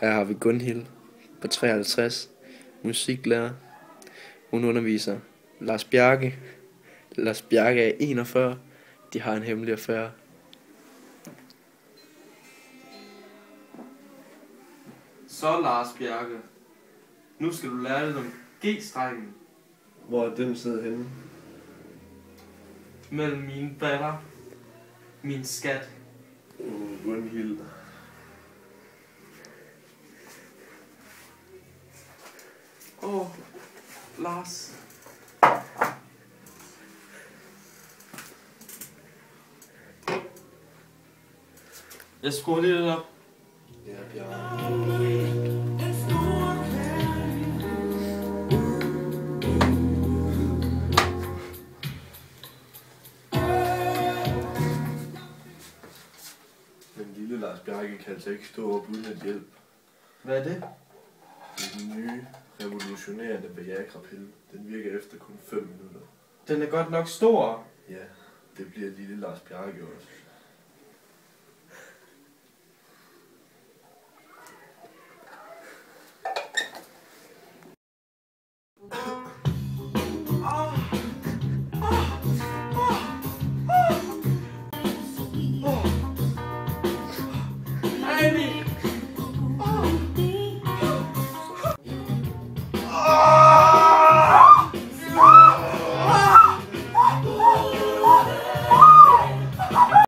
Her har vi Gunhild på 53, musiklærer. Hun underviser Lars Bjarke. Lars Bjarke er 41. De har en hemmelig affære. Så Lars Bjarke, nu skal du lære lidt om G-strengen. Hvor er den sidder henne? Mellem mine baller. Min skat. Gunhild. Lars. Jeg skruer lige lidt op. Ja, Bjarke. Den lille Lars Bjarke kan altså ikke stå op uden at hjælp. Hvad er det? Det er den nye, revolutionerende Viagra-pille. Den virker efter kun 5 minutter. Den er godt nok stor. Ja, det bliver lille Lars Bjarke også.